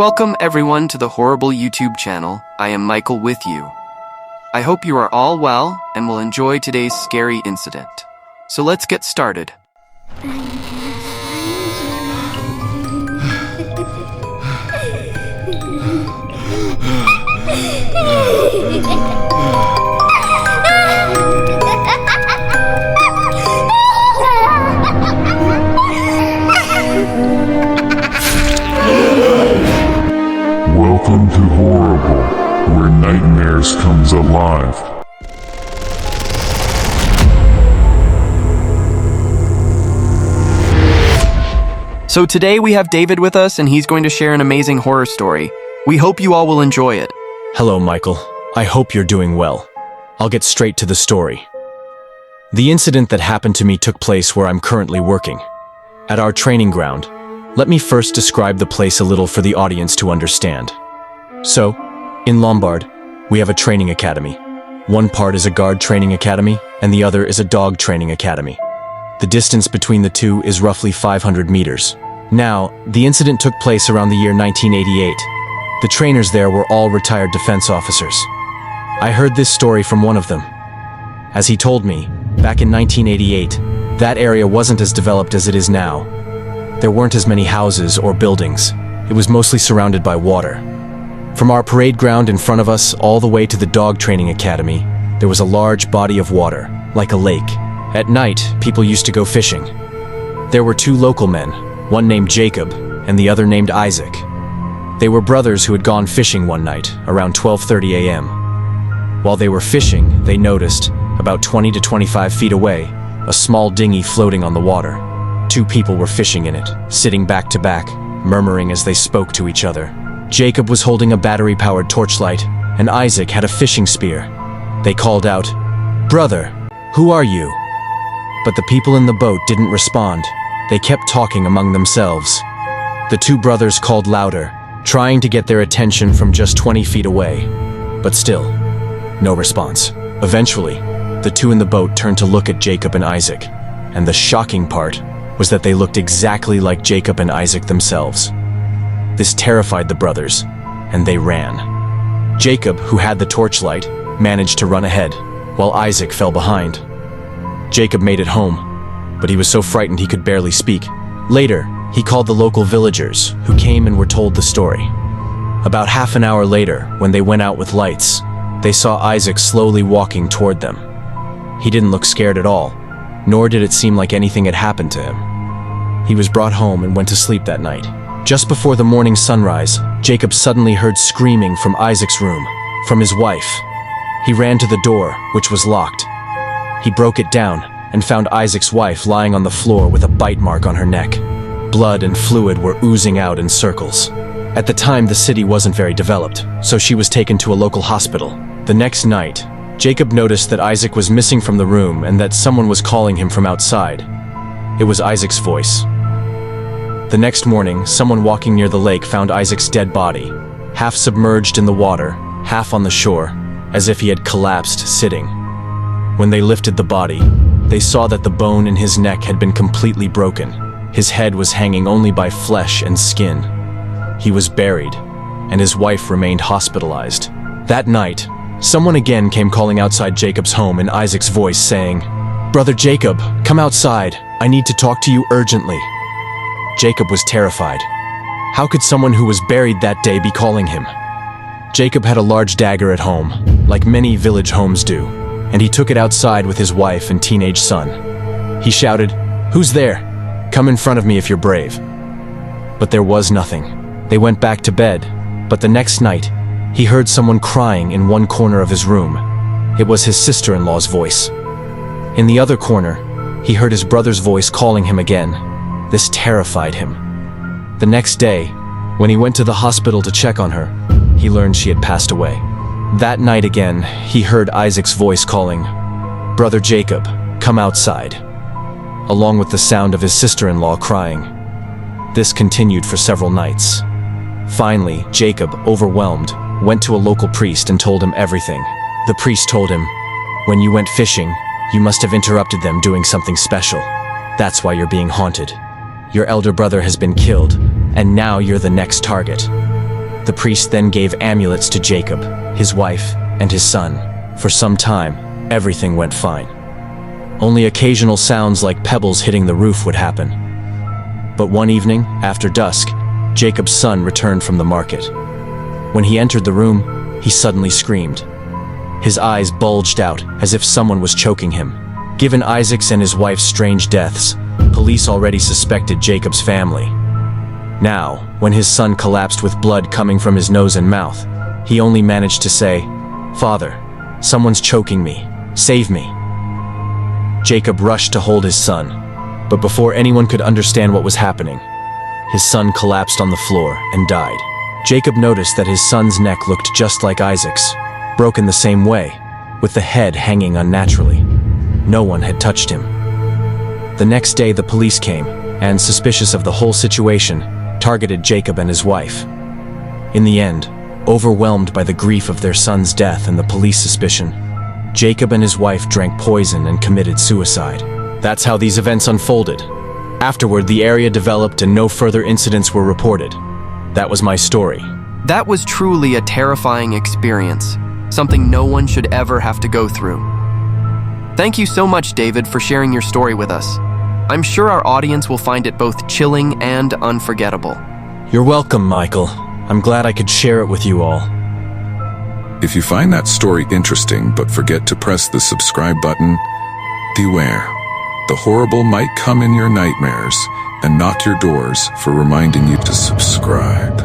Welcome everyone to the Horrible YouTube channel. I am Michael with you. I hope you are all well and will enjoy today's scary incident. So let's get started. Welcome to Horrible, where nightmares comes alive. So today we have David with us and he's going to share an amazing horror story. We hope you all will enjoy it. Hello, Michael. I hope you're doing well. I'll get straight to the story. The incident that happened to me took place where I'm currently working, at our training ground. Let me first describe the place a little for the audience to understand. So, in Lombard, we have a training academy. One part is a guard training academy, and the other is a dog training academy. The distance between the two is roughly 500 meters. Now, the incident took place around the year 1988. The trainers there were all retired defense officers. I heard this story from one of them. As he told me, back in 1988, that area wasn't as developed as it is now. There weren't as many houses or buildings. It was mostly surrounded by water. From our parade ground in front of us all the way to the dog training academy, there was a large body of water, like a lake. At night, people used to go fishing. There were two local men, one named Jacob and the other named Isaac. They were brothers who had gone fishing one night, around 12:30 a.m. While they were fishing, they noticed, about 20 to 25 feet away, a small dinghy floating on the water. Two people were fishing in it, sitting back to back, murmuring as they spoke to each other. Jacob was holding a battery-powered torchlight, and Isaac had a fishing spear. They called out, "Brother, who are you?" But the people in the boat didn't respond. They kept talking among themselves. The two brothers called louder, trying to get their attention from just 20 feet away. But still, no response. Eventually, the two in the boat turned to look at Jacob and Isaac, and the shocking part was that they looked exactly like Jacob and Isaac themselves. This terrified the brothers, and they ran. Jacob, who had the torchlight, managed to run ahead, while Isaac fell behind. Jacob made it home, but he was so frightened he could barely speak. Later, he called the local villagers, who came and were told the story. About half an hour later, when they went out with lights, they saw Isaac slowly walking toward them. He didn't look scared at all, nor did it seem like anything had happened to him. He was brought home and went to sleep that night. Just before the morning sunrise, Jacob suddenly heard screaming from Isaac's room, from his wife. He ran to the door, which was locked. He broke it down and found Isaac's wife lying on the floor with a bite mark on her neck. Blood and fluid were oozing out in circles. At the time, the city wasn't very developed, so she was taken to a local hospital. The next night, Jacob noticed that Isaac was missing from the room and that someone was calling him from outside. It was Isaac's voice. The next morning, someone walking near the lake found Isaac's dead body, half submerged in the water, half on the shore, as if he had collapsed sitting. When they lifted the body, they saw that the bone in his neck had been completely broken. His head was hanging only by flesh and skin. He was buried, and his wife remained hospitalized. That night, someone again came calling outside Jacob's home in Isaac's voice saying, "Brother Jacob, come outside. I need to talk to you urgently." Jacob was terrified. How could someone who was buried that day be calling him? Jacob had a large dagger at home, like many village homes do, and he took it outside with his wife and teenage son. He shouted, "Who's there? Come in front of me if you're brave." But there was nothing. They went back to bed, but the next night, he heard someone crying in one corner of his room. It was his sister-in-law's voice. In the other corner, he heard his brother's voice calling him again. This terrified him. The next day, when he went to the hospital to check on her, he learned she had passed away. That night again, he heard Isaac's voice calling, "Brother Jacob, come outside," along with the sound of his sister-in-law crying. This continued for several nights. Finally, Jacob, overwhelmed, went to a local priest and told him everything. The priest told him, "When you went fishing, you must have interrupted them doing something special. That's why you're being haunted. Your elder brother has been killed, and now you're the next target." The priest then gave amulets to Jacob, his wife, and his son. For some time, everything went fine. Only occasional sounds like pebbles hitting the roof would happen. But one evening, after dusk, Jacob's son returned from the market. When he entered the room, he suddenly screamed. His eyes bulged out as if someone was choking him. Given Isaac's and his wife's strange deaths, police already suspected Jacob's family. Now, when his son collapsed with blood coming from his nose and mouth, he only managed to say, "Father, someone's choking me. Save me." Jacob rushed to hold his son, but before anyone could understand what was happening, his son collapsed on the floor and died. Jacob noticed that his son's neck looked just like Isaac's, broken the same way, with the head hanging unnaturally. No one had touched him. The next day the police came, and suspicious of the whole situation, targeted Jacob and his wife. In the end, overwhelmed by the grief of their son's death and the police suspicion, Jacob and his wife drank poison and committed suicide. That's how these events unfolded. Afterward, the area developed and no further incidents were reported. That was my story. That was truly a terrifying experience, something no one should ever have to go through. Thank you so much, David, for sharing your story with us. I'm sure our audience will find it both chilling and unforgettable. You're welcome, Michael. I'm glad I could share it with you all. If you find that story interesting but forget to press the subscribe button, beware. The horrible might come in your nightmares and knock your doors for reminding you to subscribe.